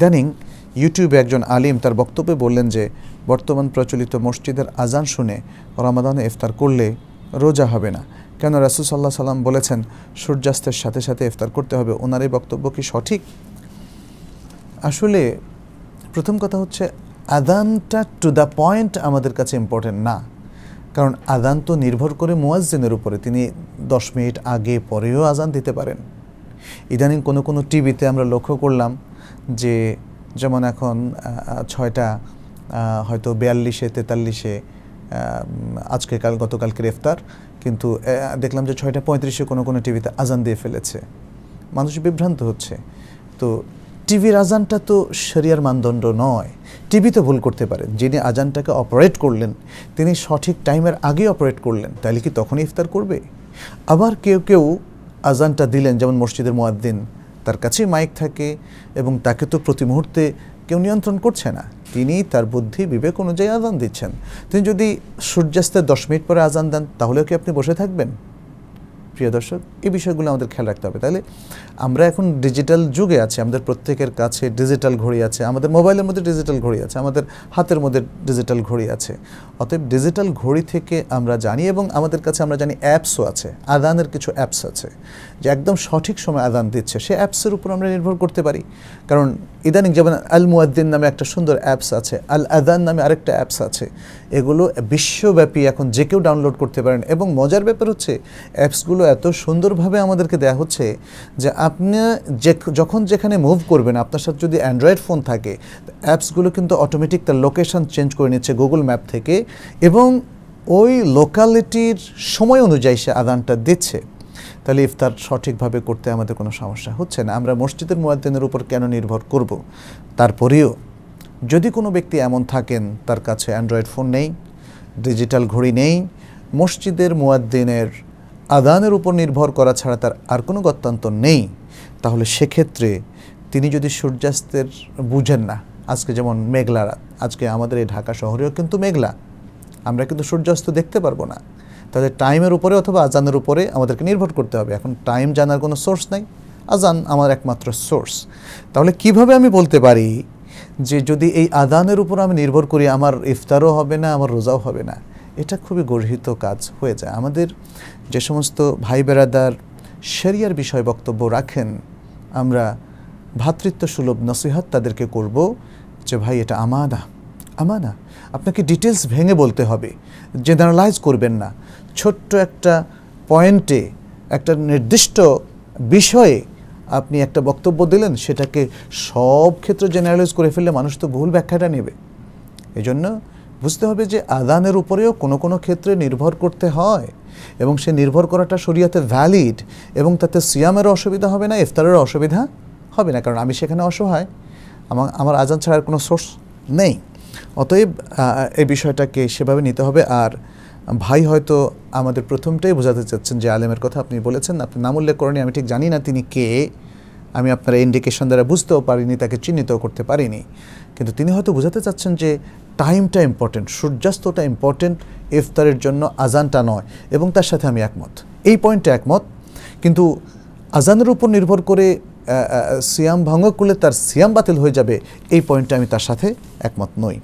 ইদানিং ইউটিউবে একজন আলিম তার বক্তব্যে বললেন যে বর্তমান প্রচলিত মসজিদের আজান শুনে রমাদানে ইফতার করলে রোজা হবে না, কেন রাসূল সাল্লাল্লাহু আলাইহি সাল্লাম বলেছেন সূর্যাস্তের সাথে সাথে ইফতার করতে হবে। ওনার এই বক্তব্য কি সঠিক? আসলে প্রথম কথা হচ্ছে আযানটা টু দ্য পয়েন্ট আমাদের কাছে ইম্পর্টেন্ট না, কারণ আযান তো নির্ভর করে মুয়াজ্জিনের উপরে, তিনি 10 মিনিট আগে পরেও আযান দিতে পারেন। ইদানিং কোনো টিভিতে আমরা লক্ষ্য করলাম যে যেমন এখন 6টা হয়তো 42-এ 43-এ আজকে গতকালকের ইফতার, কিন্তু দেখলাম যে 6:35-এ কোনো টিভিতে আজান দিয়ে ফেলেছে, মানুষ বিভ্রান্ত হচ্ছে। তো টিভির আজানটা তো শরিয়ার মানদণ্ড নয়। টিভি তো ভুল করতে পারেন, যিনি আজানটাকে অপারেট করলেন তিনি সঠিক টাইমের আগে অপারেট করলেন, তাহলে কি তখনই ইফতার করবে? আবার কেউ আজানটা দিলেন, যেমন মসজিদের মুয়াজ্জিন, তার কাছেই মাইক থাকে এবং তাকে তো প্রতি মুহূর্তে কেউ নিয়ন্ত্রণ করছে না, তিনি তার বুদ্ধি বিবেক অনুযায়ী আজান দিচ্ছেন। তিনি যদি সূর্যাস্তের 10 মিনিট পরে আজান দেন তাহলেও কি আপনি বসে থাকবেন? প্রিয় দর্শক, এই বিষয়গুলো আমাদের খেয়াল রাখতে হবে। তাহলে আমরা এখন ডিজিটাল যুগে আছি, আমাদের প্রত্যেকের কাছে ডিজিটাল ঘড়ি আছে, আমাদের মোবাইলের মধ্যে ডিজিটাল ঘড়ি আছে, আমাদের হাতের মধ্যে ডিজিটাল ঘড়ি আছে। অতএব ডিজিটাল ঘড়ি থেকে আমরা জানি, এবং আমাদের কাছে আমরা জানি অ্যাপসও আছে, আযানের কিছু অ্যাপস আছে যে একদম সঠিক সময় আযান দিচ্ছে, সে অ্যাপসের উপর আমরা নির্ভর করতে পারি। কারণ ইদানিং যেমন আল মুয়াদ্দিন নামে একটা সুন্দর অ্যাপস আছে, আল আযান নামে আরেকটা অ্যাপস আছে, এগুলো বিশ্বব্যাপী এখন যে কেউ ডাউনলোড করতে পারেন। এবং মজার ব্যাপার হচ্ছে অ্যাপসগুলো এত সুন্দরভাবে আমাদেরকে দেয়া হচ্ছে যে আপনি যখন যেখানে মুভ করবেন, আপনার সাথে যদি অ্যান্ড্রয়েড ফোন থাকে, অ্যাপসগুলো কিন্তু অটোমেটিক তার লোকেশন চেঞ্জ করে নিচ্ছে গুগল ম্যাপ থেকে, এবং ওই লোকালিটির সময় অনুযায়ী সে আযানটা দিচ্ছে। তাহলে ইফতার সঠিকভাবে করতে আমাদের কোনো সমস্যা হচ্ছে না। আমরা মসজিদের মুয়াজ্জিনের উপর কেন নির্ভর করব? তারপরেও যদি কোনো ব্যক্তি এমন থাকেন তার কাছে অ্যান্ড্রয়েড ফোন নেই, ডিজিটাল ঘড়ি নেই, মসজিদের মুয়াজ্জিনের আযানের উপর নির্ভর করা ছাড়া তার আর কোনো গত্যন্তর নেই, তাহলে সেক্ষেত্রে তিনি যদি সূর্যাস্তের বুঝেন না, আজকে যেমন মেঘলা রাত, আজকে আমাদের এই ঢাকা শহরেও কিন্তু মেঘলা, আমরা কিন্তু সূর্যাস্ত দেখতে পারবো না, তাহলে টাইমের উপরে অথবা আজানের উপরে আমাদেরকে নির্ভর করতে হবে। এখন টাইম জানার কোনো সোর্স নাই, আজান আমার একমাত্র সোর্স। তাহলে কিভাবে আমি বলতে পারি যে যদি এই আযানের উপর আমি নির্ভর করি আমার ইফতারও হবে না, আমার রোজাও হবে না? এটা খুবই গর্হিত কাজ হয়ে যায়। আমাদের যে সমস্ত ভাই বেরাদার শরিয়ার বিষয় বক্তব্য রাখেন, আমরা ভ্রাতৃত্ব সুলভ নসিহত তাদেরকে করব যে ভাই এটা আমানা, আপনাকে ডিটেলস ভেঙে বলতে হবে, জেনারেলাইজ করবেন না। ছোট্ট একটা পয়েন্টে, একটা নির্দিষ্ট বিষয়ে আপনি একটা বক্তব্য দিলেন, সেটাকে সব ক্ষেত্রে জেনারেলাইজ করে ফেললে মানুষ তো ভুল ব্যাখ্যাটা নেবে। এজন্য বুঝতে হবে যে আযানের উপরেও কোনো ক্ষেত্রে নির্ভর করতে হয়, এবং সে নির্ভর করাটা শরিয়াতে ভ্যালিড, এবং তাতে সিয়ামেরও অসুবিধা হবে না, ইফতারেরও অসুবিধা হবে না, কারণ আমি সেখানে অসহায়, আমার আযান ছাড়ার কোনো সোর্স নেই। অতএব এই বিষয়টাকে সেভাবে নিতে হবে। আর ভাই হয়তো আমাদের প্রথমটাই বোঝাতে চাচ্ছেন যে আলেমের কথা আপনি বলেছেন, আপনি নাম উল্লেখ করেনি, আমি ঠিক জানি না তিনি কে, আমি আপনার ইন্ডিকেশন দ্বারা বুঝতেও পারিনি, তাকে চিহ্নিতও করতে পারিনি, কিন্তু তিনি হয়তো বোঝাতে চাচ্ছেন যে টাইমটা ইম্পর্টেন্ট, সূর্যাস্তটা ইম্পর্টেন্ট ইফতারের জন্য, আজানটা নয়। এবং তার সাথে আমি একমত, এই পয়েন্টে একমত। কিন্তু আজানের উপর নির্ভর করে সিয়াম ভঙ্গ করলে তার সিয়াম বাতিল হয়ে যাবে, এই পয়েন্টে আমি তার সাথে একমত নই।